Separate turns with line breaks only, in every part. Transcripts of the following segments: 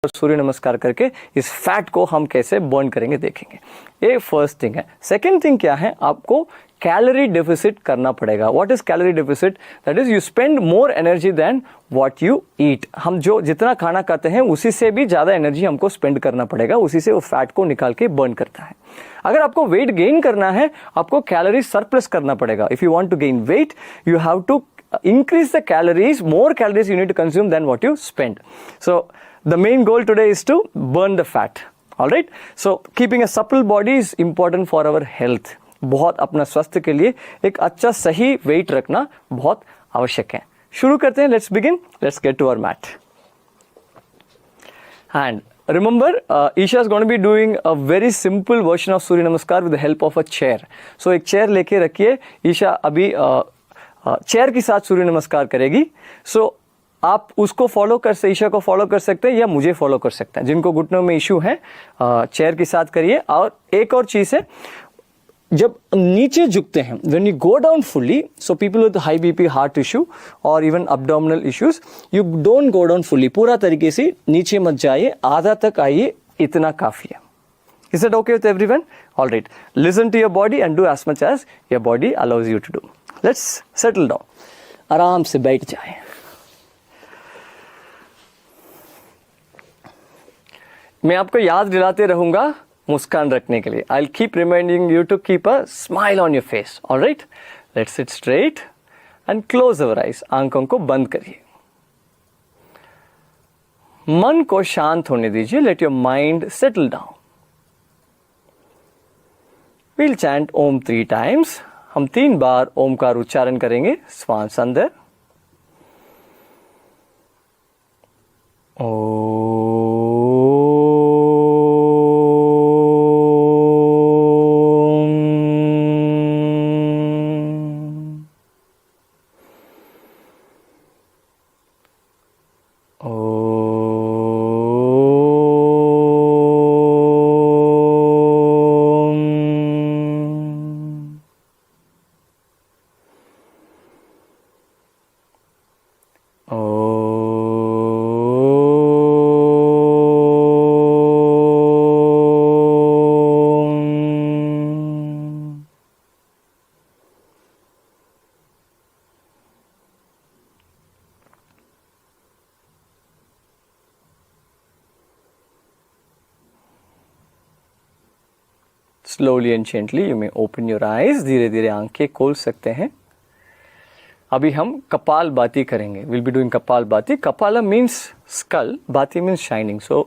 सूर्य नमस्कार करके इस फैट को हम कैसे बर्न करेंगे देखेंगे। ये फर्स्ट थिंग है। सेकंड थिंग क्या है, आपको कैलोरी डेफिसिट करना पड़ेगा। What is calorie deficit? That is you spend more energy than what you eat. हम जो जितना खाना खाते हैं उसी से भी ज़्यादा एनर्जी हमको स्पेंड करना पड़ेगा, उसी से वो फैट को निकाल के बर्न करता है। अगर आपको वेट गेन करना है, आपको कैलोरी सरप्लस करना पड़ेगा। If you want to gain weight, you have to increase the calories, more calories you need to consume than what you spend. So the main goal today is to burn the fat. All right. So keeping a supple body is important for our health. बहुत अपना स्वास्थ्य के लिए एक अच्छा सही wait रखना बहुत आवश्यक है। शुरू करते हैं। Let's begin. Let's get to our mat. And remember, Isha is going to be doing a very simple version of Surya Namaskar with the help of a chair. So एक chair लेके रखिए। ईशा अभी चेयर के साथ सूर्य नमस्कार करेगी। सो आप उसको फॉलो कर सकते, ईशा को फॉलो कर सकते हैं या मुझे फॉलो कर सकते हैं। जिनको घुटनों में इशू है चेयर के साथ करिए। और एक और चीज़ है, जब नीचे झुकते हैं, when you go down fully, so people with high BP, heart issue और even abdominal issues, you don't go down fully. पूरा तरीके से नीचे मत जाइए, आधा तक आइए, इतना काफ़ी है। Is that okay with everyone? All right. Listen to your body and do as much as your body allows you to do. Let's settle down. आराम से बैठ जाएं। मैं आपको याद दिलाते रहूंगा मुस्कान रखने के लिए। I'll keep reminding you to keep a smile on your face. All right? Let's sit straight and close our eyes. आंखों को बंद करिए। मन को शांत होने दीजिए। Let your mind settle down. We'll chant Om 3 times. हम 3 बार ओम का उच्चारण करेंगे। श्वास अंदर, slowly and gently you may open your eyes. धीरे धीरे आंखें खोल सकते हैं। अभी हम कपाल बाती करेंगे। We'll be doing कपाल बाती. Kapala means skull, बाती means shining. So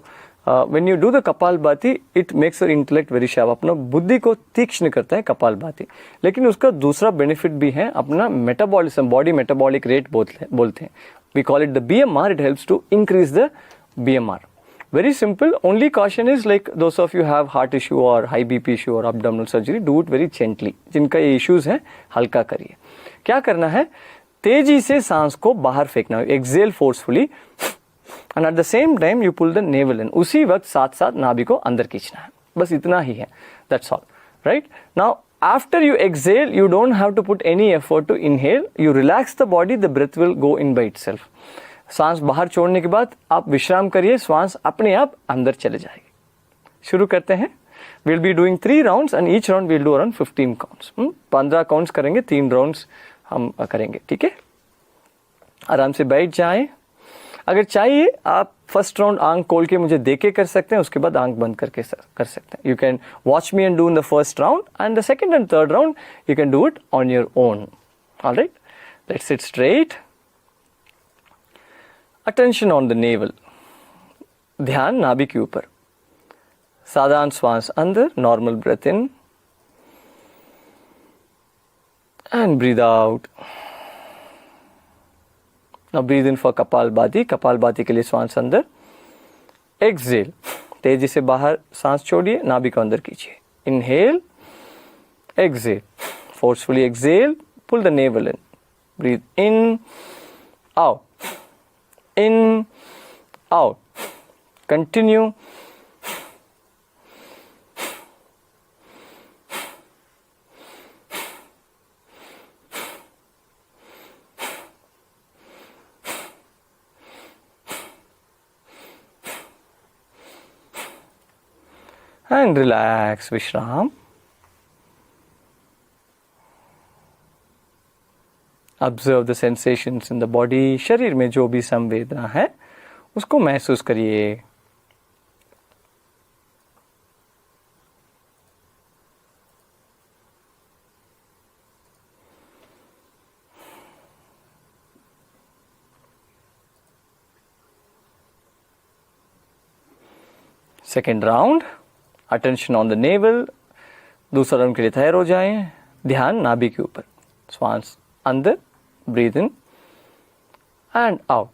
when you do the कपाल बाती, it makes your intellect very sharp. अपना बुद्धि को तीक्ष्ण करता है कपाल बाती। लेकिन उसका दूसरा बेनिफिट भी है, अपना मेटाबॉलिज्म, बॉडी मेटाबॉलिक रेट बोलते हैं। We call it the BMR. It helps to increase the BMR. Very simple. Only caution is like those of you have heart issue or high BP issue or abdominal surgery, do it very gently. जिनका ये issues है, हल्का करिए। क्या करना है? तेजी से सांस को बाहर फेंकना। Exhale forcefully and at the same time you pull the navel in. उसी वक्त साथ साथ नाभि को अंदर खींचना है। बस इतना ही है। That's all. Right? Now after you exhale, you don't have to put any effort to inhale. You relax the body, the breath will go in by itself. सांस बाहर छोड़ने के बाद आप विश्राम करिए, श्वास अपने आप अंदर चले जाएगी। शुरू करते हैं। We'll be doing 3 rounds and each round we'll do around 15 counts. 15 counts करेंगे, 3 राउंड्स हम करेंगे। ठीक है, आराम से बैठ जाएं। अगर चाहिए आप फर्स्ट राउंड आंख खोल के मुझे देके कर सकते हैं, उसके बाद आंख बंद करके कर सकते हैं। You can watch me and do in the first round and the second and third round you can do it on your own. Alright, let's sit straight, attention on the navel, ध्यान नाभि के ऊपर। साधारण श्वास अंदर, normal breath in and breathe out. Now breathe in for kapalbhati. Kapalbhati के लिए श्वास अंदर, एक्सहेल, तेजी से बाहर सांस छोड़िए, नाभि को अंदर कीजिए। Inhale, exhale, forcefully exhale, pull the navel in, breathe in, out, in, out, continue. And relax, विश्राम। Observe the sensations in the body. शरीर में जो भी संवेदना है उसको महसूस करिए। Second round, attention on the navel. दूसरा राउंड के लिए तैयार हो जाएं। ध्यान नाभि के ऊपर। श्वास अंदर, breathe in and out,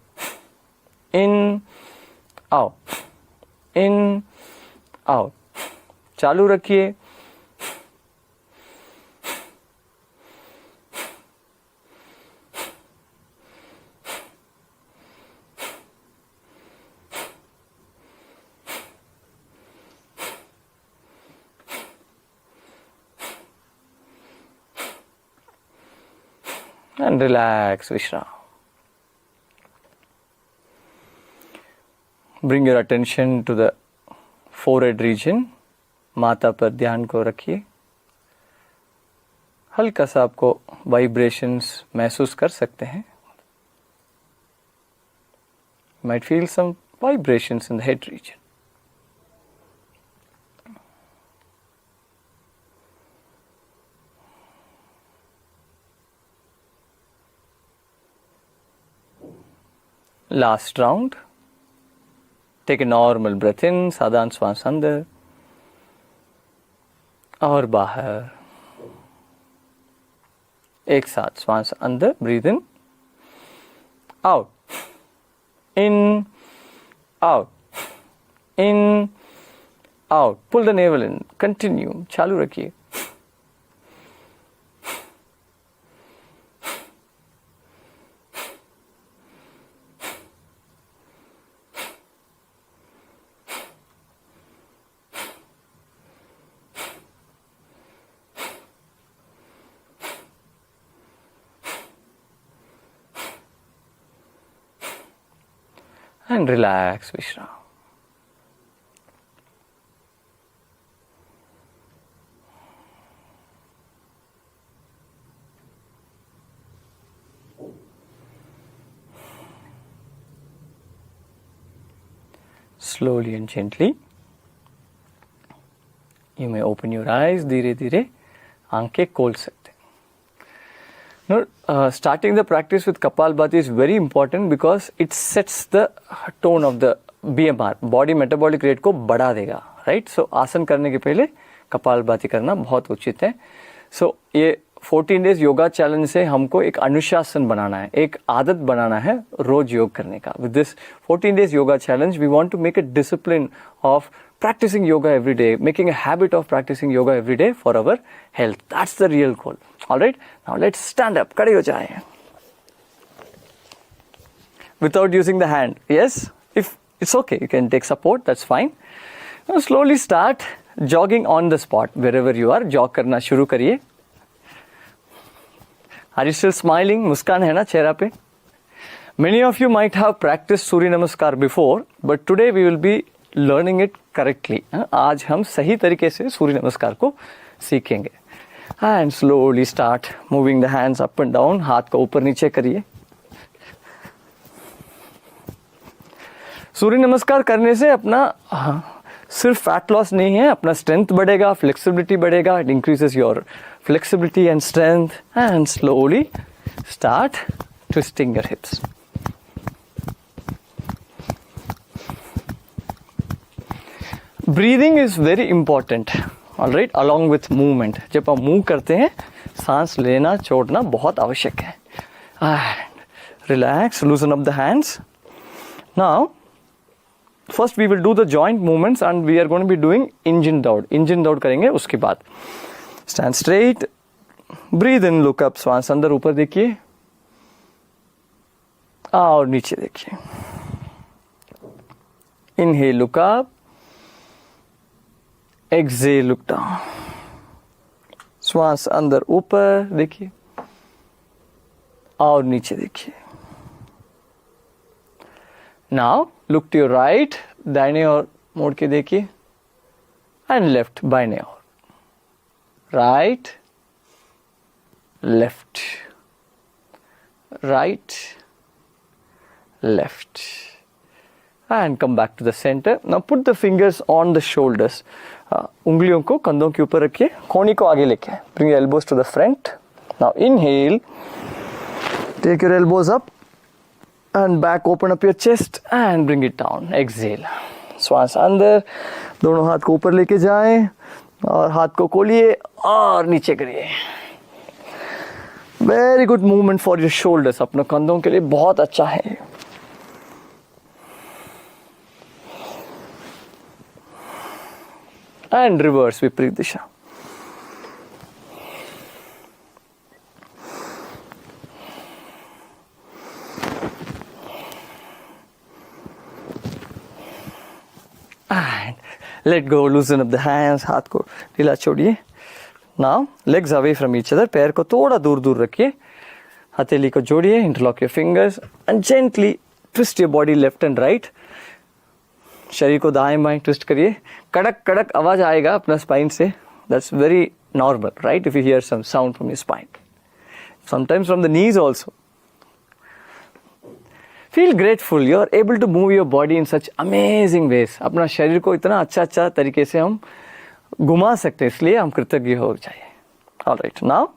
in out, in out. चालू रखिए। And relax, विश्राम। Bring your attention to the forehead region. माथा पर ध्यान को रखिए। हल्का सा आपको वाइब्रेशंस महसूस कर सकते हैं। Might feel some vibrations in the head region. Last round. Take a normal breath in, साधारण श्वास अंदर और बाहर। एक साथ श्वास अंदर, breathe in, out, in, out, in, out. Pull the navel in, continue, चालू रखिए। And relax, विश्राम। Slowly and gently you may open your eyes. धीरे धीरे आंखें खोल सकते हैं। Now, starting the practice with Kapalbhati is very important because it sets the tone of the BMR, body metabolic rate को बढ़ा देगा, right? So आसन करने के पहले कपालभाति करना बहुत उचित है। So ये 14 days योगा चैलेंज से हमको एक अनुशासन बनाना है, एक आदत बनाना है रोज योग करने का। With this 14 days yoga challenge, we want to make a discipline of practicing yoga every day, making a habit of practicing yoga every day for our health. That's the real goal. All right, now let's stand up. खड़े हो जाएं. Without using the hand. Yes, if it's okay, you can take support. That's fine. Now slowly start jogging on the spot wherever you are. Jog करना शुरू करिए. Are you still smiling? मुस्कान है ना चेहरा पे? Many of you might have practiced Surya Namaskar before, but today we will be learning it correctly. आज हम सही तरीके से सूर्य नमस्कार को सीखेंगे. And slowly start moving the hands up and down. हाथ को ऊपर नीचे करिए. सूर्य नमस्कार करने से अपना सिर्फ फैट लॉस नहीं है, अपना स्ट्रेंथ बढ़ेगा, फ्लेक्सिबिलिटी बढ़ेगा. It increases your flexibility and strength. And slowly start twisting your hips. Breathing is very important, all right, along with movement. जब हम मूव करते हैं सांस लेना छोड़ना बहुत आवश्यक है. And relax, loosen up the hands. Now, first we will do the joint movements and we are going to be doing engine दौड़. इंजन दौड़ करेंगे उसके बाद. Stand straight, breathe in, look up, श्वास अंदर ऊपर देखिए और नीचे देखिए. Inhale, look up. Exhale, look down. श्वास अंदर ऊपर देखिए और नीचे देखिए. Now look to your right, दाहिने और मोड़ के देखिए. एंड लेफ्ट, बाएं ओर, right left, right left, and come back to the center. Now put the fingers on the shoulders. उंगलियों को कंधों के ऊपर रखिए, कोहनी को आगे लेके, bring your elbows to the front. Now inhale, take your elbows up and back, open up your chest and bring it down. Exhale, श्वास अंदर, दोनों हाथ को ऊपर लेके जाएं और हाथ को खोलिए और नीचे करिए. Very good movement for your shoulders, अपने कंधों के लिए बहुत अच्छा है. एंड रिवर्स, विपरीत दिशा. And let go, loosen up the hands, हाथ को ढीला छोड़िए. Now legs away from each other, पैर को थोड़ा दूर दूर रखिए, हथेली को जोड़िए, interlock your fingers and gently twist your body left and right. शरीर को दाएं बाएं ट्विस्ट करिए. कड़क कड़क आवाज आएगा अपना स्पाइन से, that's very normal, right? If you hear some sound from your spine, sometimes from the knees also. Feel grateful, you are able to move your body in such amazing ways. अपना शरीर को इतना अच्छा तरीके से हम घुमा सकते हैं, इसलिए हम कृतज्ञ हो जाइए. Alright, now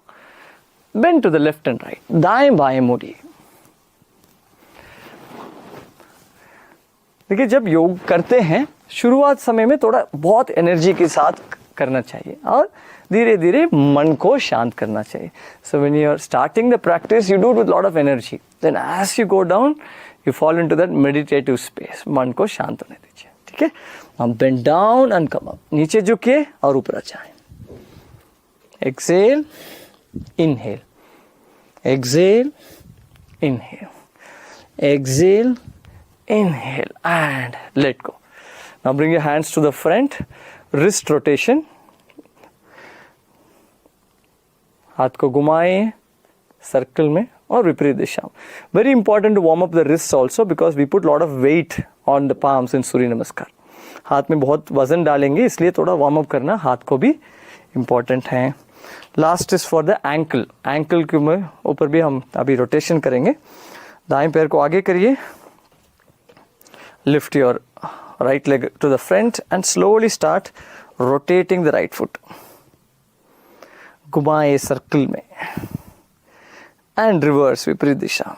bend to the left and right, दाएं बाएं मोड़िए. देखिए, जब योग करते हैं शुरुआत समय में थोड़ा बहुत एनर्जी के साथ करना चाहिए और धीरे धीरे मन को शांत करना चाहिए. So when you are starting the practice you do it with lot of energy, then as you go down you fall into that meditative space. मन को शांत होने दीजिए. ठीक है, हम bend down and come up, नीचे झुकिए और ऊपर आ जाएं. Exhale, inhale, exhale, inhale, exhale, inhale and let go. Now bring your hands to the front, wrist rotation. हाथ को घुमाएं सर्कल में और विपरीत दिशा. Very important to warm up the wrists also because we put lot of weight on the palms in सूर्य नमस्कार. हाथ में बहुत वजन डालेंगे, इसलिए थोड़ा वार्म अप करना हाथ को भी important है. Last is for the ankle. Ankle के ऊपर भी हम अभी रोटेशन करेंगे. दाएं पैर को आगे करिए, lift your right leg to the front and slowly start rotating the right foot. घुमाए सर्कल में and reverse, विपरीत दिशा.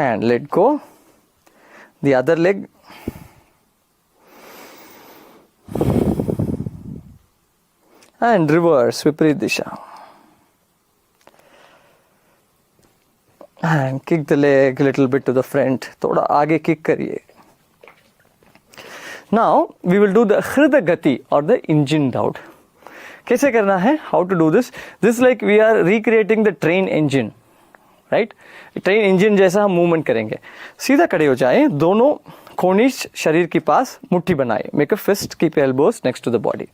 And let go. The other leg. And reverse, विपरीत दिशा. And kick the leg a little bit to the front. थोड़ा आगे kick करिए. Now we will do the Hrida Gati or the engine out. कैसे करना है? How to do this? This is like we are recreating the train engine, right? Train engine जैसा हम movement करेंगे. सीधा खड़े हो जाएं, दोनों कोहनी शरीर के पास मुट्ठी बनाए. Make a fist, keep your elbows next to the body.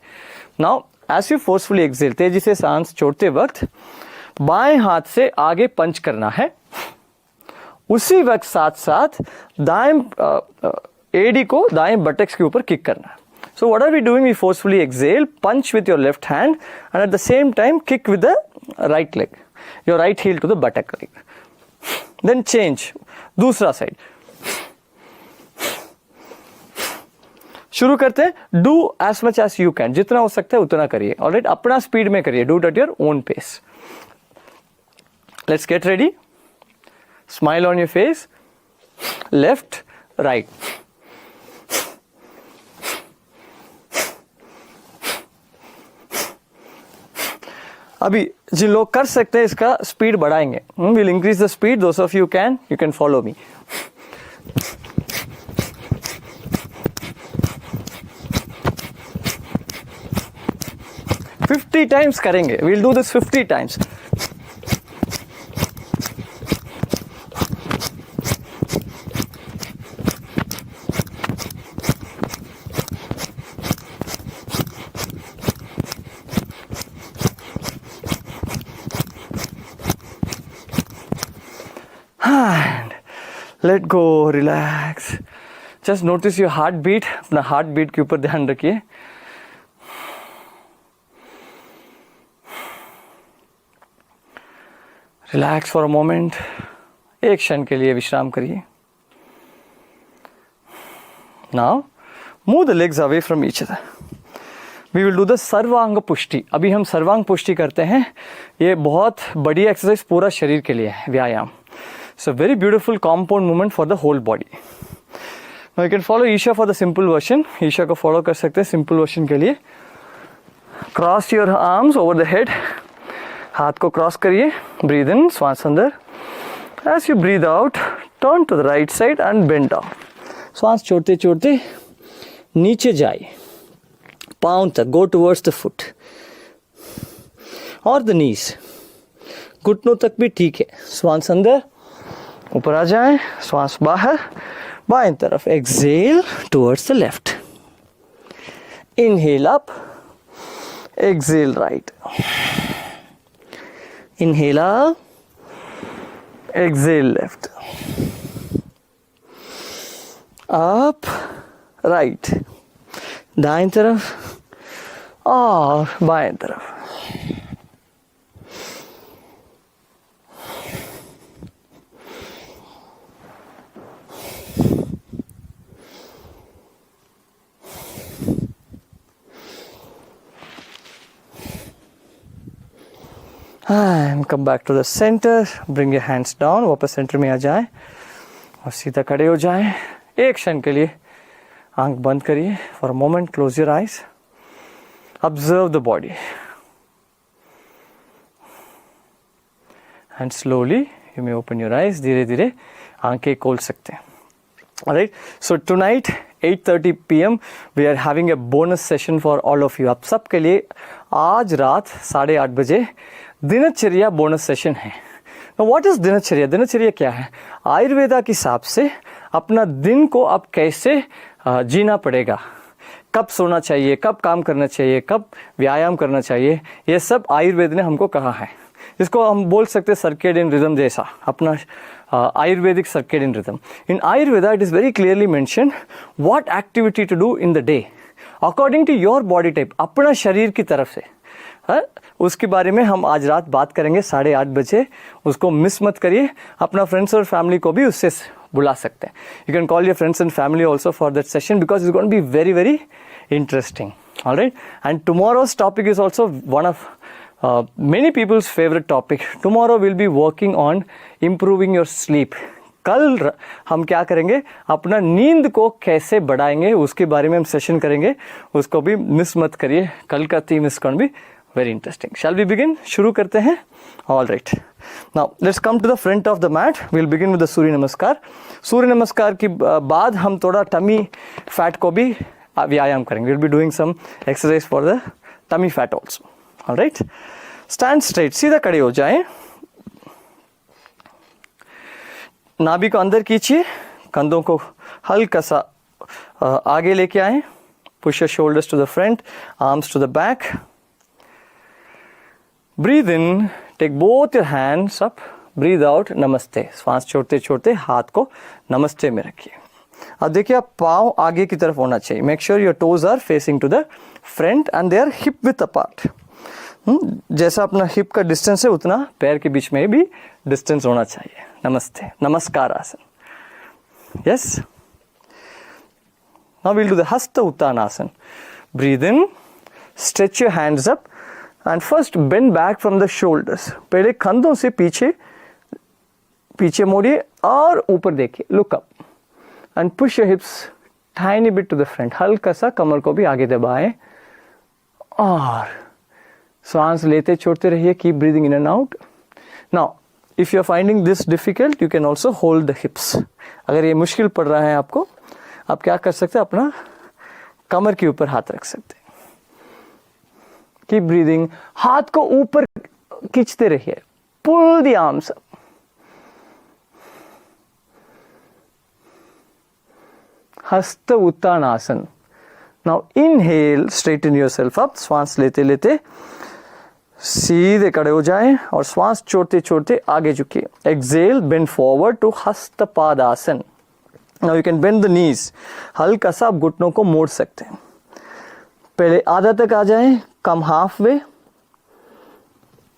Now as you forcefully exhale, तेजी से सांस छोड़ते वक्त बाएं हाथ से आगे पंच करना है. उसी वक्त साथ साथ दाएं एडी को दाएं बटक्स के ऊपर किक करना है. So what are we doing? We forcefully exhale, punch with your left hand and at the same time kick with the right leg, your right heel to the buttock leg. Then change, दूसरा side. शुरू करते हैं. Do as much as you can, जितना हो सकता है उतना करिए. ऑलराइट, अपना स्पीड में करिए. Do it at your own pace. Let's get ready. Smile on your face. Left, right. अभी जिन लोग कर सकते हैं इसका स्पीड बढ़ाएंगे. We'll increase the speed. Those of you can follow me. $50 times करेंगे. We'll do this 50 times. And let go, relax. Just notice your heart beat, अपना heart beat के ऊपर ध्यान रखिए। रिलैक्स फॉर अ मोमेंट, एक क्षण के लिए विश्राम करिए। Now move the legs away from each other. We will do the Sarvang Pushti. अभी हम सर्वांग पुष्टि करते हैं। ये बहुत बढ़िया एक्सरसाइज पूरा शरीर के लिए है, व्यायाम। So very beautiful compound movement for the whole body. Now you can follow Isha for the simple version. Isha को फॉलो कर सकते हैं सिंपल वर्जन के लिए। Cross your arms over the head, हाथ को क्रॉस करिए। ब्रीद इन, श्वास अंदर। As you breathe out, turn to the right side and bend down. श्वास छोड़ते छोड़ते नीचे जाइए, पाँव तक, गो टुवर्ड्स द फुट और द नीज। घुटनों तक भी ठीक है। श्वास अंदर, ऊपर आ जाए, श्वास बाहर, बाएं तरफ। Exhale towards the left. Inhale up, exhale right. Inhale up, exhale left. Up, right, दाएं तरफ और बाएं तरफ। And come back to the center. Bring your hands down. वापस सेंटर में आ जाएं और सीधा खड़े हो जाएं। एक क्षण के लिए आंख बंद करिए। For a moment close your eyes. Observe the body and slowly you may open your eyes. धीरे धीरे आंखें खोल सकते हैं। Alright, so tonight 8:30 PM we are having a bonus session for all of you. आप सबके लिए आज रात 8:30 बजे दिनचर्या बोनस सेशन है। What is dinacharya? दिनचर्या क्या है? आयुर्वेदा के हिसाब से अपना दिन को अब कैसे जीना पड़ेगा, कब सोना चाहिए, कब काम करना चाहिए, कब व्यायाम करना चाहिए, ये सब आयुर्वेद ने हमको कहा है। इसको हम बोल सकते हैं सर्केडियन रिदम जैसा, अपना Ayurvedic circadian rhythm. In Ayurveda it is very clearly mention what activity to do in the day according to your body type, अपना शरीर की तरफ से। उसके बारे में हम आज रात बात करेंगे 8:30 बजे। उसको मिस मत करिए। अपना फ्रेंड्स और फैमिली को भी उससे बुला सकते हैं। You can call your friends and family also for that session because it's going to be very very interesting. All right, and tomorrow's topic is also one of many people's favorite topic. Tomorrow we'll be working on improving your sleep. कल हम क्या करेंगे, अपना नींद को कैसे बढ़ाएंगे उसके बारे में हम सेशन करेंगे। उसको भी मिस मत करिए। कल का theme is going to be very interesting. Shall we begin? शुरू करते हैं। All right, now let's come to the front of the mat. Will begin with the Surya Namaskar. Surya नमस्कार के बाद हम थोड़ा टमी फैट को भी व्यायाम करेंगे। Will be doing some exercise for the tummy fat also. All right, stand straight, सीधा खड़े हो जाएं। नाभि को अंदर खींचिए, कंधों को हल्का सा आगे लेके आए। Push your shoulders to the front, arms to the back. Breathe in, take both your hands up. Breathe out, नमस्ते। श्वास छोड़ते छोड़ते हाथ को नमस्ते में रखिए। अब देखिए, आप पाँव आगे की तरफ होना चाहिए। Make sure your toes are facing to the front and they are hip width apart. जैसा अपना हिप का डिस्टेंस है उतना पैर के बीच में भी डिस्टेंस होना चाहिए। Namaste, namaskar asana. Yes, now we'll do the Hasta Uttanasana. Breathe in, stretch your hands up and first bend back from the shoulders. पहले कंधों से पीछे पीछे मोड़िए और ऊपर देखिए, look up and push your hips tiny bit to the front. हल्का सा कमर को भी आगे दबाएं और सांस लेते छोड़ते रहिए। Keep breathing in and out. Now if you are finding this difficult, you can also hold the hips. अगर ये मुश्किल पड़ रहा है आपको, आप क्या कर सकते हैं, अपना कमर के ऊपर हाथ रख सकते हैं। कीप ब्रीदिंग, हाथ को ऊपर खींचते रहिए। Pull the arms up. Hasta Uttanasana. Now inhale, straighten yourself up. श्वास लेते लेते सीधे खड़े हो जाएं और श्वास छोड़ते छोड़ते आगे झुकिए। Exhale, bend forward to Hastapadasana. Now you can bend the knees, हल्का सा आप घुटनों को मोड़ सकते हैं। पहले आधा तक आ जाएं, come half way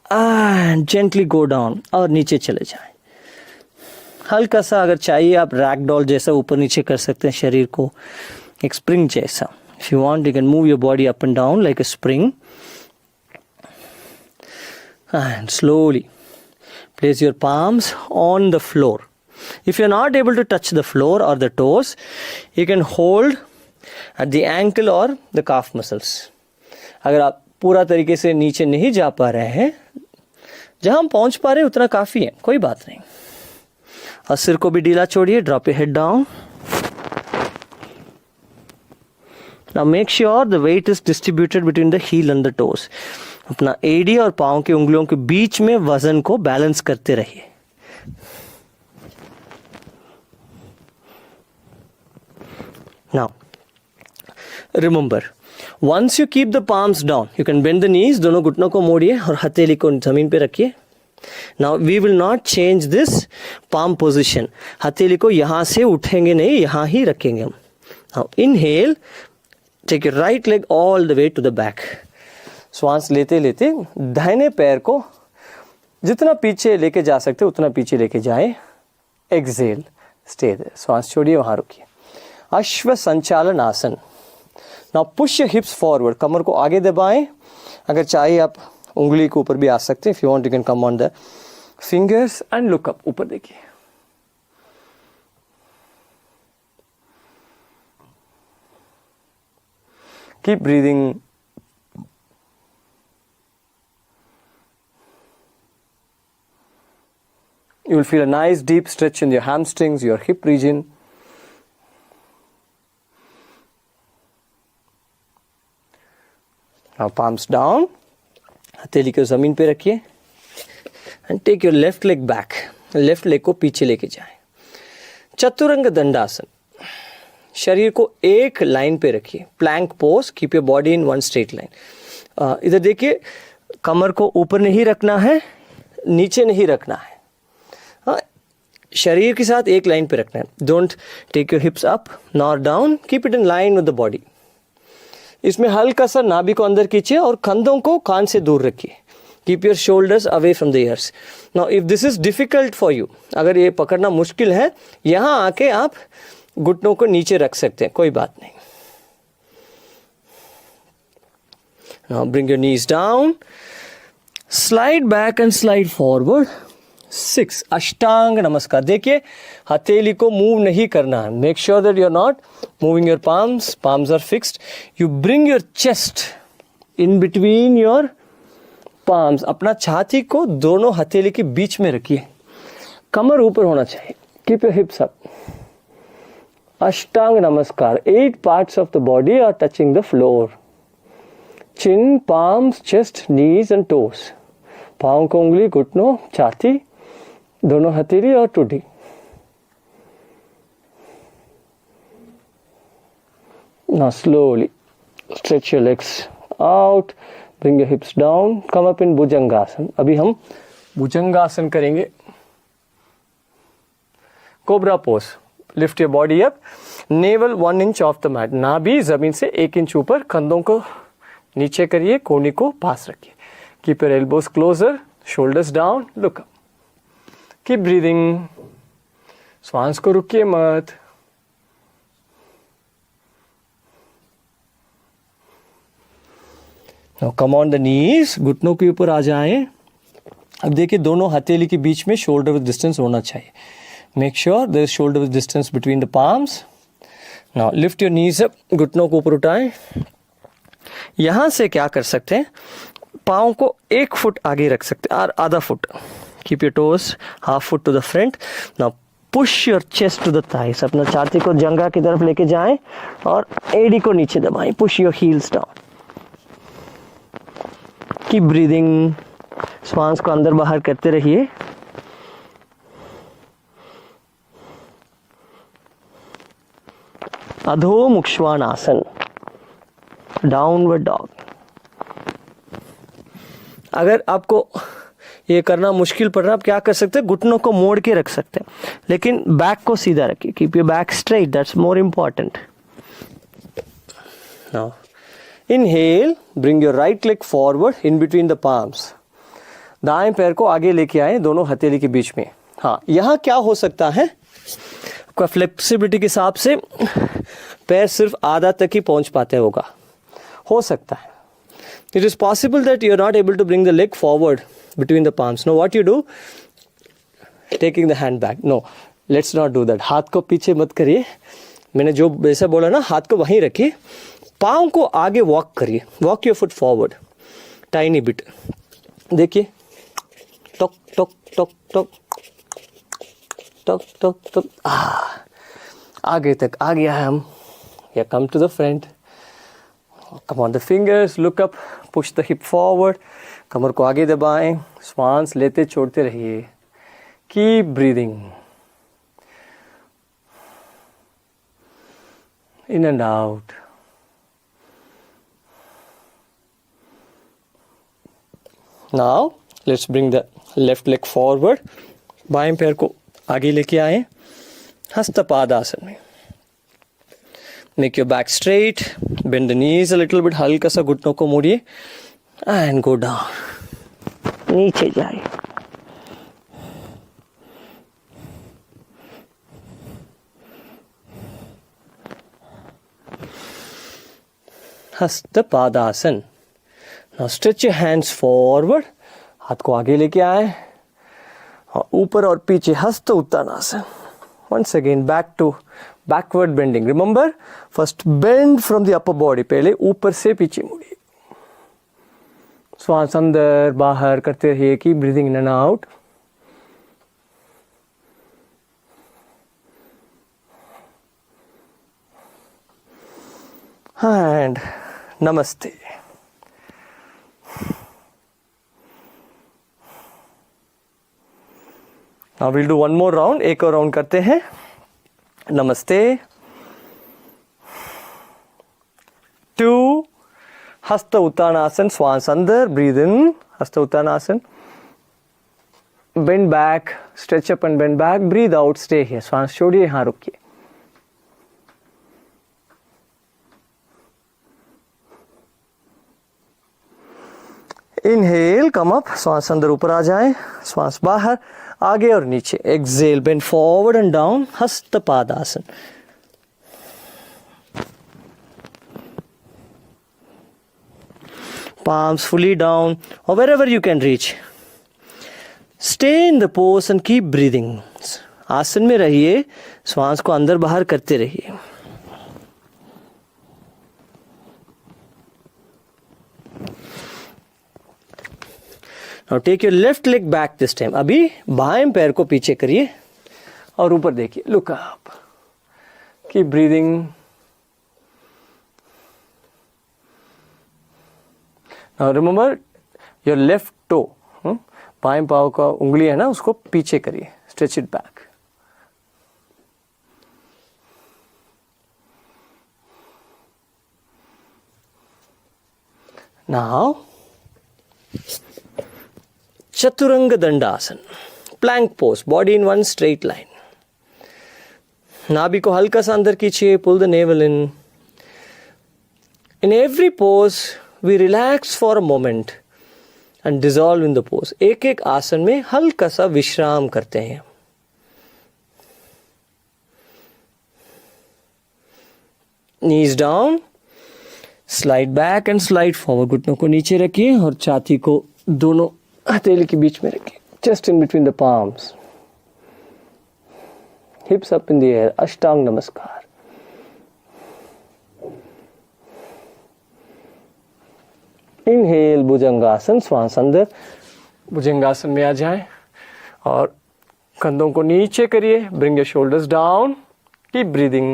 and gently go down, और नीचे चले जाएं। हल्का सा अगर चाहिए आप रैगडॉल जैसा ऊपर नीचे कर सकते हैं शरीर को, एक स्प्रिंग जैसा। If you want you can move your body up and down like a spring and slowly place your palms on the floor. If you're not able to touch the floor or the toes, you can hold at the ankle or the calf muscles. अगर आप पूरा तरीके से नीचे नहीं जा पा रहे हैं, जहां हम पहुंच पा रहे हैं उतना काफी है, कोई बात नहीं। और सिर को भी ढीला छोड़िए, drop your head down. Now make sure the weight is distributed between the heel and the toes. अपना एडी और पांव की उंगलियों के बीच में वजन को बैलेंस करते रहिए। Now, remember, once you keep the palms down, you can bend the knees, दोनों घुटनों को मोड़िए और हथेली को जमीन पे रखिए। Now, we will not change this palm position. हथेली को यहां से उठेंगे नहीं, यहां ही रखेंगे हम। Now, inhale, take your right leg all the way to the back. श्वास लेते लेते दाहिने पैर को जितना पीछे लेके जा सकते उतना पीछे लेके जाएं। एक्सेल, स्टे देयर, श्वास छोड़िए, वहां रुकिए। Ashwa Sanchalana Asana. Now push your hips forward, कमर को आगे दबाएं। अगर चाहिए आप उंगली के ऊपर भी आ सकते हैं। If you want you can come on the fingers and look up, ऊपर देखिए। Keep breathing. You will feel a nice deep stretch in your hamstrings, your hip region. Now palms down. हथेली को जमीन पे रखिए and take your left leg back. Left leg को पीछे लेके जाएं। चतुरंग दंडासन। शरीर को एक लाइन पे रखिए। Plank pose, keep your body in one straight line. इधर देखिए, कमर को ऊपर नहीं रखना है, नीचे नहीं रखना है, शरीर के साथ एक लाइन पे रखना है। Don't take your hips up nor down, keep it in line with the body. इसमें हल्का सा नाभि को अंदर खींचिए और कंधों को कान से दूर रखिए। Keep your shoulders away from the years. Now if this is difficult for you, अगर ये पकड़ना मुश्किल है, यहां आके आप घुटनों को नीचे रख सकते हैं, कोई बात नहीं। Now bring your knees down, slide back and slide forward. 6 अष्टांग नमस्कार। देखिए, हथेली को मूव नहीं करना है। Make sure that you are not moving your palms. Palms are fixed. You bring your chest in between your palms. अपना छाती को दोनों हथेली के बीच में रखिए। कमर ऊपर होना चाहिए। Keep your hips up. अष्टांग नमस्कार। 8 parts of the body are touching the floor. Chin, palms, chest, knees and toes. पाँव को उंगली, घुटनों, छाती, दोनों हथेली और टूटी। Now slowly stretch your legs out, bring your hips down, come up in भुजंगासन। अभी हम भुजंगासन करेंगे। Cobra pose, lift your body up, navel 1 inch off the mat, नाभि जमीन से 1 इंच ऊपर, कंधों को नीचे करिए, कोहनी को पास रखिए। Keep your elbows closer, shoulders down, look up. Keep breathing, श्वास को रुकिए मत। Now come on the knees, घुटनों के ऊपर आ जाएं। अब देखिए, दोनों हथेली के बीच में शोल्डर विद डिस्टेंस होना चाहिए। Make sure there is shoulder width distance between the palms. Now lift your knees up, घुटनों को ऊपर उठाएं। यहां से क्या कर सकते हैं, पाँव को 1 फुट आगे रख सकते हैं और आधा foot. Keep your toes half foot to the front. Now push your chest to the thighs, अपना छाती को जंघा की तरफ लेके जाएं और एडी को नीचे दबाएं। Push your heels down. Keep breathing, श्वास को अंदर बाहर करते रहिए। अधोमुख श्वानासन, डाउनवर्ड डॉग। अगर आपको
ये करना मुश्किल पड़ रहा है, आप क्या कर सकते हैं, घुटनों को मोड़ के रख सकते हैं, लेकिन बैक को सीधा रखिए. Keep your back straight, that's more important. Now inhale, bring your right leg forward in between the palms. दाएं पैर को आगे लेके आए दोनों हथेली के बीच में. हाँ, यहाँ क्या हो सकता है, आपका फ्लेक्सिबिलिटी के हिसाब से पैर सिर्फ आधा तक ही पहुंच पाते होगा, हो सकता है. It is possible that you are not able to bring the leg forward between the palms. Now what you do, taking the hand back. No, let's not do that. हाथ को पीछे मत करिए, मैंने जो वैसा बोला ना, हाथ को वहीं रखिए, पाँव को आगे वॉक करिए. Walk your foot forward tiny bit. देखिए, टक टक टक टक टक टक टक, आगे तक आ गया है हम. या come to the front. Come on the fingers, look up, push the hip forward. कमर को आगे दबाएं, श्वास लेते छोड़ते रहिए. Keep breathing. In and out. Now, let's bring the left leg forward. बाएं पैर को आगे लेके आए, हस्तपादासन में. Make your back straight, bend the knees a little bit, हल्का सा घुटनों को मोड़िए, and go down. नीचे जाए. Hastapadasana. Now stretch your hands forward. हाथ को आगे लेके आए और ऊपर और पीछे हस्त Uttanasana. Once again back to backward bending. Remember, first bend from the upper body. पहले ऊपर से पीछे मुड़िए. श्वास अंदर बाहर करते रहिए. Keep breathing in and out. And namaste. Now we'll do one more round. एक और राउंड करते हैं. नमस्ते. 2 हस्त उत्तानासन. श्वास अंदर, breathe in, हस्त Uttanasana. Bend back, stretch up and bend back. Breathe out, stay here. श्वास छोड़िए, यहाँ रुकिए. Inhale, come up. श्वास अंदर ऊपर आ जाए, श्वास बाहर, आगे और नीचे. Exhale, bend forward and down. Hastapadasana. Palms fully down or wherever you can reach. Stay in the pose and keep breathing. आसन में रहिए, श्वास को अंदर बाहर करते रहिए. Now take your left leg back this time. अभी बाएं पैर को पीछे करिए और ऊपर देखिए. Look up. Keep breathing. Now remember your left toe. बाएं पाँव का उंगली है ना, उसको पीछे करिए. Stretch it back. Now Chaturanga Dandasana, plank pose, body in one straight line. नाभि को हल्का सा अंदर खींचिए, pull the navel in. In every pose, we relax for a moment and dissolve in the pose. एक एक आसन में हल्का सा विश्राम करते हैं. Knees down, slide back and slide forward. घुटनों को नीचे रखिए और छाती को दोनों हथेली के बीच में रखिए. Just in between the palms. Hips up in the air. Ashtang Namaskar. Inhale, भुजंगासन. श्वास अंदर भुजंगासन में आ जाए और कंधों को नीचे करिए. Bring your shoulders down. Keep breathing.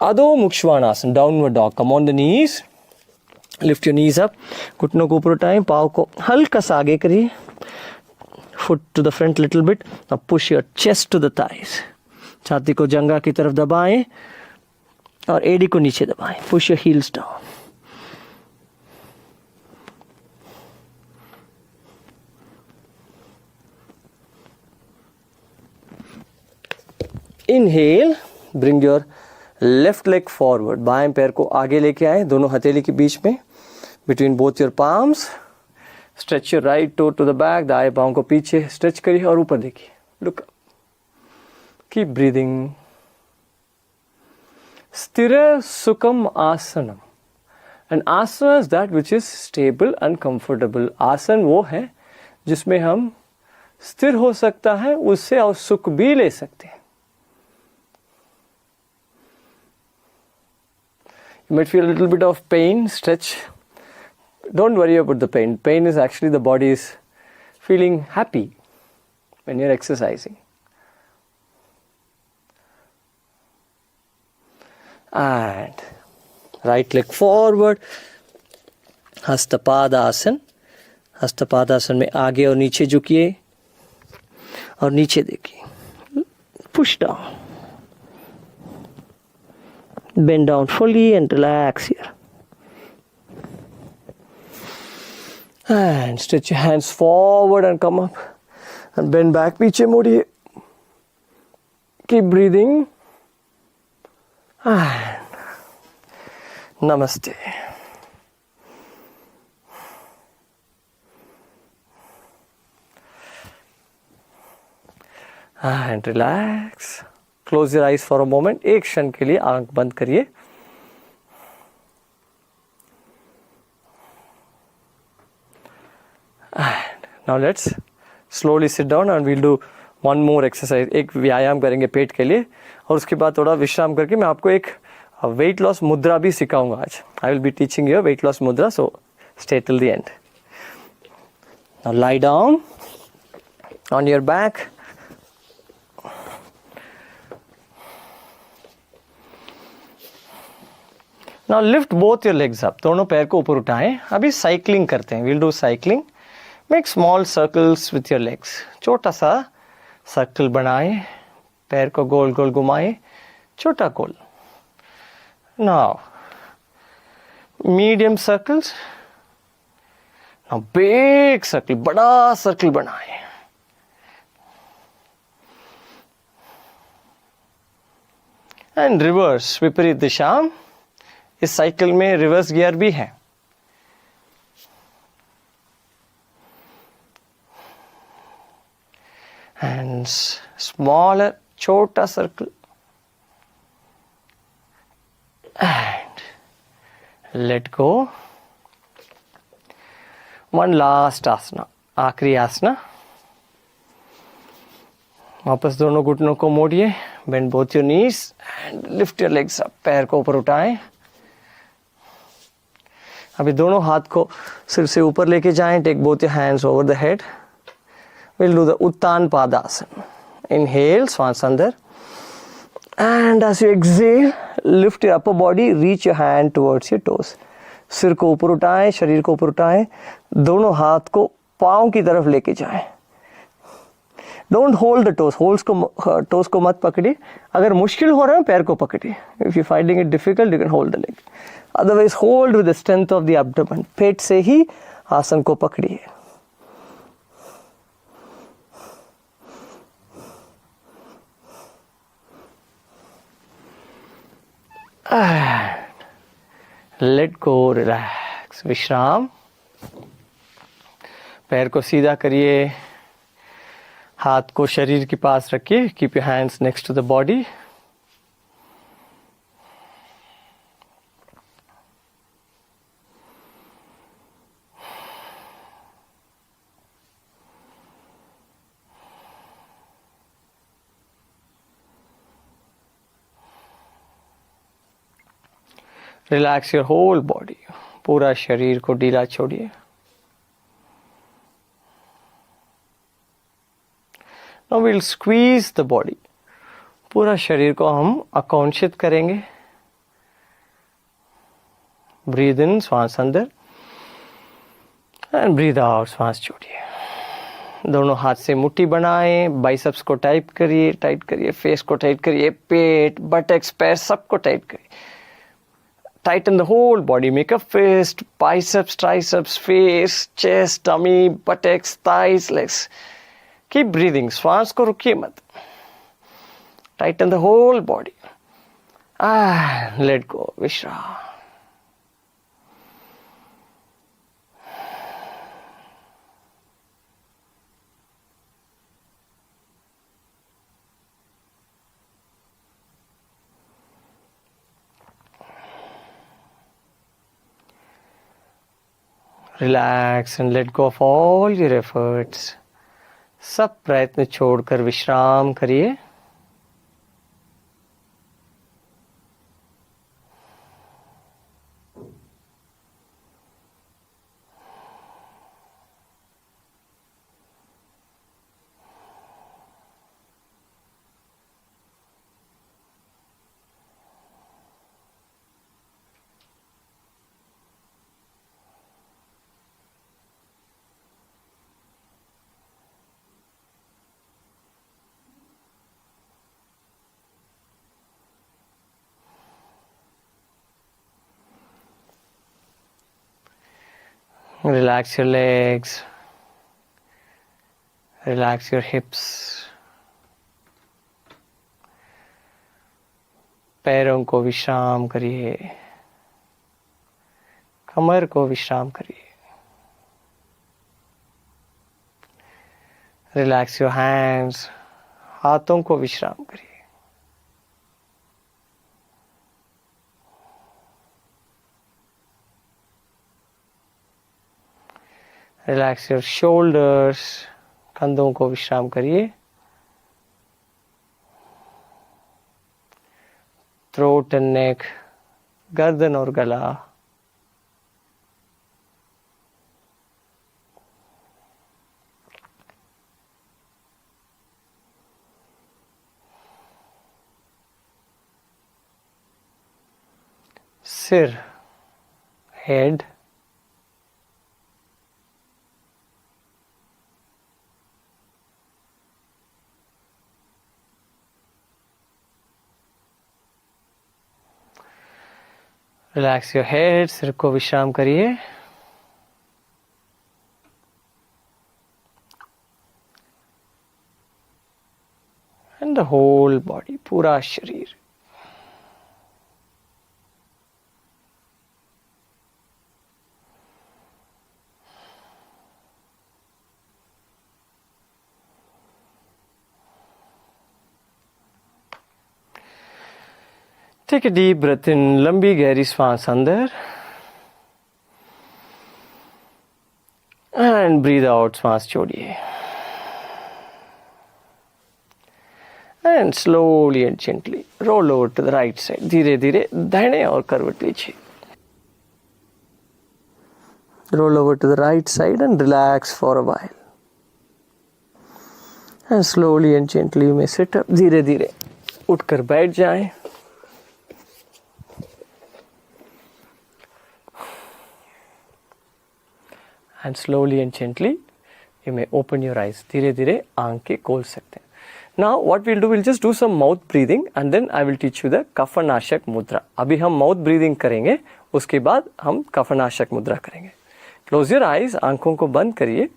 Adho Mukshwanasana, downward dog. Come on the knees. Lift your knees up. घुटनों को ऊपर उठाएं, पाँव को हल्का सा आगे करिए. Foot to the front little bit. Now push your chest to the thighs. छाती को जंघा की तरफ दबाएं और एडी को नीचे दबाएं. Push your heels down. Inhale, bring your left leg forward. बाएं पैर को आगे लेके आए, दोनों हथेली के बीच में, between both your palms. Stretch your right toe to the back. दाएं पाँव को पीछे स्ट्रेच करिए और ऊपर देखिए. Look, keep breathing. स्थिर सुखम आसनम. And asana is that which is stable and comfortable. आसन वो है जिसमें हम स्थिर हो सकता है, उससे और सुख भी ले सकते हैं. You might feel a little bit of pain, stretch. Don't worry about the pain. Pain is actually the body is feeling happy when you're exercising. And right leg forward. Hastapadasana. Hastapadasana में आगे और नीचे झुकिए और नीचे देखिए. Push down. Bend down fully and relax here. And stretch your hands forward and come up. And bend back. पीछे मोड़िए. Keep breathing. And namaste. And relax. Close your eyes for a moment. एक क्षण के लिए आंख बंद करिए. And now let's slowly sit down and we'll do one more exercise. एक व्यायाम करेंगे पेट के लिए और उसके बाद थोड़ा विश्राम करके मैं आपको एक weight loss मुद्रा भी सिखाऊंगा आज. I will be teaching you a weight loss mudra, so stay till the end. Now lie down on your back. Now lift both your legs up. दोनों पैर को ऊपर उठाएं. अभी साइकिलिंग करते हैं. We'll do cycling. Make small circles with your legs. छोटा सा सर्कल बनाएं. पैर को गोल गोल घुमाएं. छोटा गोल. Now medium circles. Now big circle. बड़ा सर्कल बनाएं. And reverse. विपरीत दिशा. इस साइकिल में रिवर्स गियर भी है. And smaller, छोटा circle. And let go. One last asana. आखिरी आसना. वापस दोनों घुटनों को मोड़िए. Bend both your knees and lift your legs up. पैर को ऊपर उठाएं. अभी दोनों हाथ को सिर से ऊपर लेके जाएं. Take both your hands over the head. Will do the Uttana Padasana. Inhale, श्वास अंदर. And as you exhale, lift your upper body, reach your hand towards your toes. सिर को ऊपर उठाएं, शरीर को ऊपर उठाएं. दोनों हाथ को पाँव की तरफ लेके जाएं. Don't hold the toes. Toes को मत पकड़िए. अगर मुश्किल हो रहा है पैर को पकड़िए. If you finding it difficult, you can hold the leg. Otherwise, hold with the strength of the abdomen. पेट से ही आसन को पकड़िए. Let go, relax. विश्राम. पैर को सीधा करिए. हाथ को शरीर के पास रखिए. Keep your hands next to the body. Relax your whole body. पूरा शरीर को ढीला छोड़िए. Now we'll squeeze the body. पूरा शरीर को हम आकर्षित करेंगे. Breathe in, श्वास अंदर. And breathe out, श्वास छोड़िए. दोनों हाथ से मुट्ठी बनाएं, बाइसेप्स को टाइट करिए, फेस को टाइट करिए, पेट, बटक्स, पैर सबको टाइट करिए. Tighten the whole body. Make a fist, biceps, triceps, face, chest, tummy, buttocks, thighs, legs. Keep breathing. श्वास को रुकिए मत. Tighten the whole body. Let go. विश्राम. Relax and let go of all your efforts. सब प्रयत्न छोड़कर विश्राम करिए. Relax your legs. Relax your hips. पैरों को विश्राम करिए. कमर को विश्राम करिए. Relax your hands. हाथों को विश्राम करिए. Relax your shoulders. कंधों को विश्राम करिए. Throat and neck. गर्दन और गला. सिर, head. Relax your head. सिर को विश्राम करिए. And the whole body. पूरा शरीर. Take a deep breath in. लंबी गहरी सांस अंदर. And breathe out. सांस छोड़िए. And slowly and gently roll over to the right side. धीरे धीरे दाहिने और करवट लीजिए. Roll over to the right side and relax for a while. And slowly and gently you may sit up. धीरे धीरे उठकर बैठ जाएं. And slowly and gently you may open your eyes. धीरे धीरे आंखें खोल सकते हैं. Now what we'll do, we'll just do some mouth breathing and then I will teach you the कफनाशक मुद्रा. अभी हम mouth breathing करेंगे, उसके बाद हम कफनाशक मुद्रा करेंगे. Close your eyes, आंखों को बंद करिए.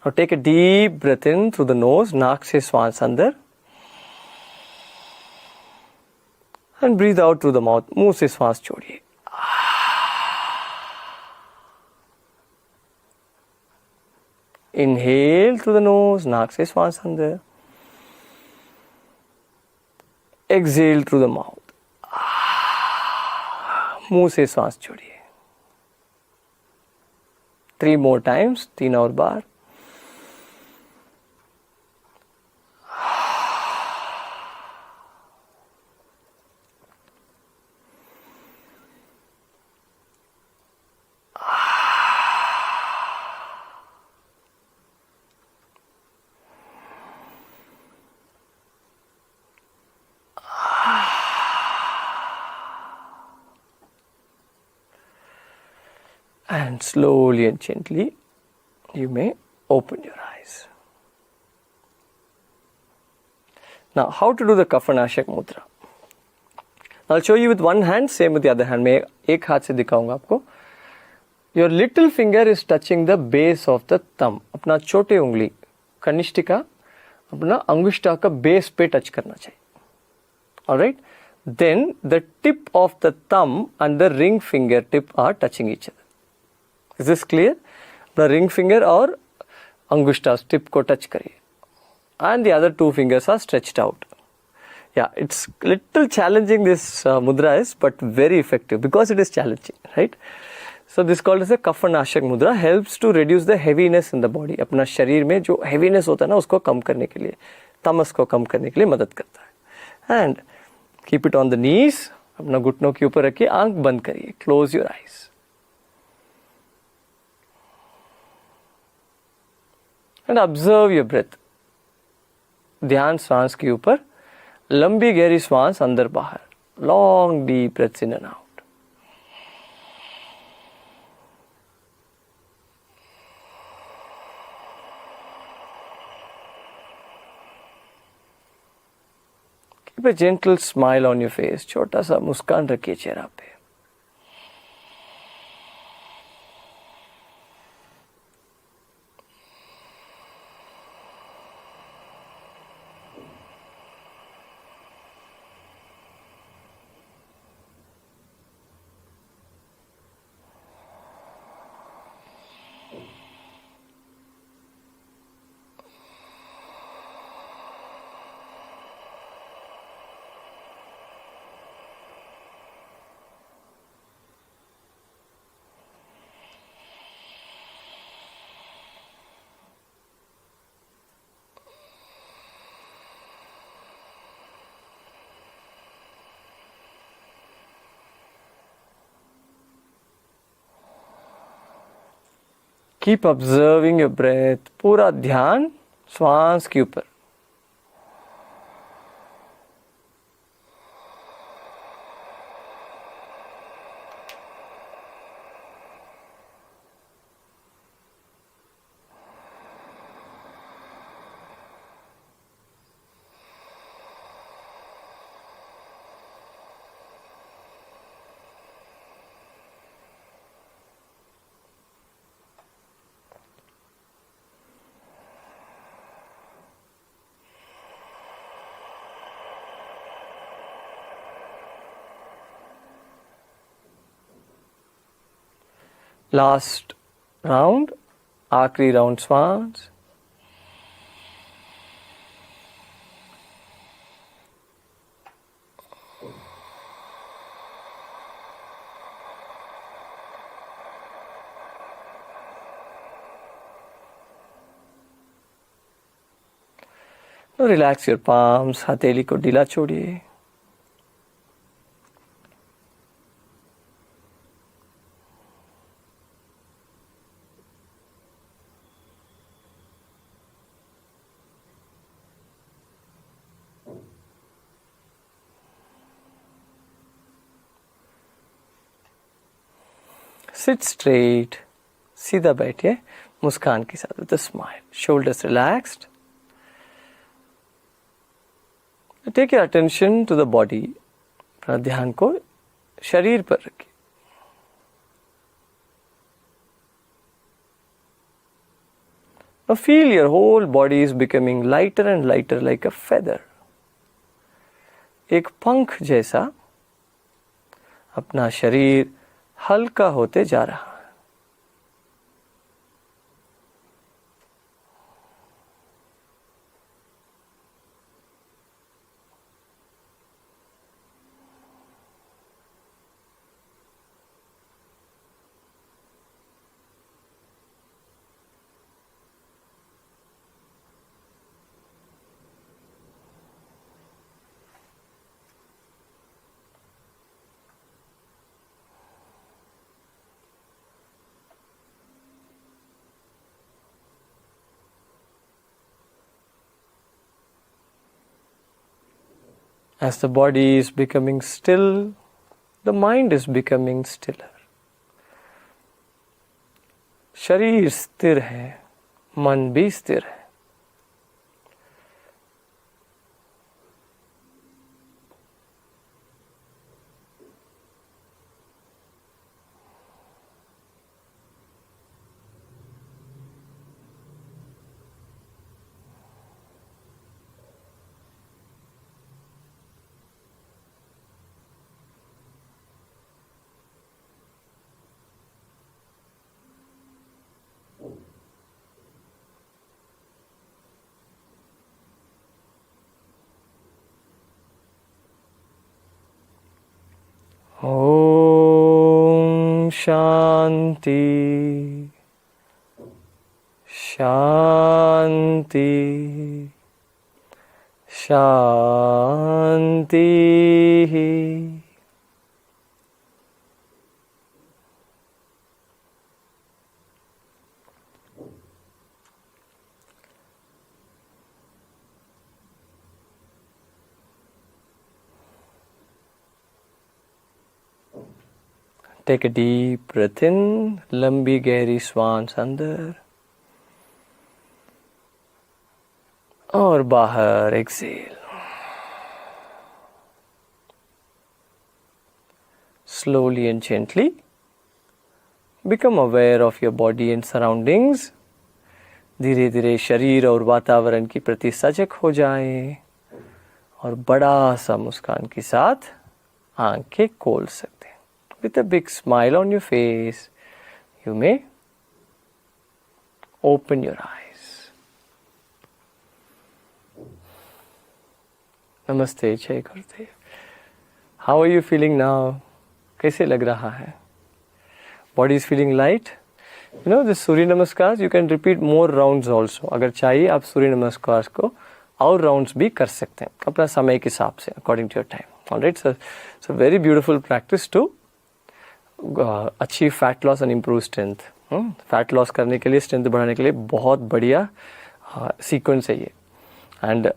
Now take a deep breath in through the nose, नाक से श्वास अंदर. And breathe out through the mouth, मुंह से श्वास छोड़िए. Inhale through the nose, नाक से श्वास अंदर. Exhale through the mouth. मुंह से श्वास छोड़िए. 3 more times, 3 और बार. And slowly and gently you may
open your eyes. Now, how to do the Kafanashak mudra? I'll show you with one hand, same with the other hand. मैं एक हाथ से दिखाऊंगा आपको. Your little finger is touching the base of the thumb. अपना छोटे उंगली कनिष्ठिका अपना अंगुष्ठा का बेस पे टच करना चाहिए. Alright? Then the tip of the thumb and the ring finger tip are touching each other. Is this clear? The ring finger और अंगुष्ठा tip को touch करिए. And the other two fingers are stretched out. Yeah, it's little challenging this mudra is, but very effective because it is challenging, right? So this is called as a Kafanashak mudra, helps to reduce the heaviness in the body. अपना शरीर में जो heaviness होता है ना उसको कम करने के लिए, तमस को कम करने के लिए मदद करता है. And keep it on the knees, अपना घुटनों के ऊपर रखिए, आंख बंद करिए, close your eyes. And observe your breath. ध्यान श्वास के ऊपर, लंबी गहरी श्वास अंदर बाहर, long deep breaths in and out. Keep a gentle smile on your face. छोटा सा मुस्कान रखिए चेहरा पे. Keep observing your breath. पूरा ध्यान श्वास के ऊपर. Last round, आखिरी राउंड श्वास. Now relax your palms, हथेली को ढीला छोड़िए. Sit straight, सीधा बैठिए, मुस्कान के साथ with a smile. Shoulders relaxed. Take your attention to the body. अपना ध्यान को शरीर पर रखिए. Now feel your whole body is becoming lighter and lighter like a feather. एक पंख जैसा अपना शरीर हल्का होते जा रहा है. As the body is becoming still, the mind is becoming stiller. शरीर स्थिर है,
मन भी स्थिर है। ओम शांति शांति शांति। Take a deep breath in, लंबी गहरी श्वास अंदर और बाहर Excel. Slowly and gently become aware of your body and surroundings. धीरे धीरे शरीर और वातावरण के प्रति सजग हो जाए और बड़ा सा मुस्कान के साथ आंखें खोल सकते हैं। With a big smile on your face, you may open your eyes. Namaste, Jai Gurudev. How are you feeling now? कैसे लग रहा है? Body is feeling light? You know, this सूर्य नमस्कार, you can repeat more rounds also. अगर चाहिए आप सूर्य नमस्कार को और rounds भी कर सकते हैं अपना समय के हिसाब से, according to your time. Alright, so very beautiful practice to achieve fat loss and improve strength. Fat loss करने के लिए, स्ट्रेंथ बढ़ाने के लिए बहुत बढ़िया सीक्वेंस है ये. And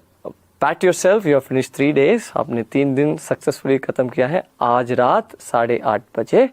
PAT your self, you have finish 3 days. आपने 3 दिन सक्सेसफुली खत्म किया है. आज रात 8:30 बजे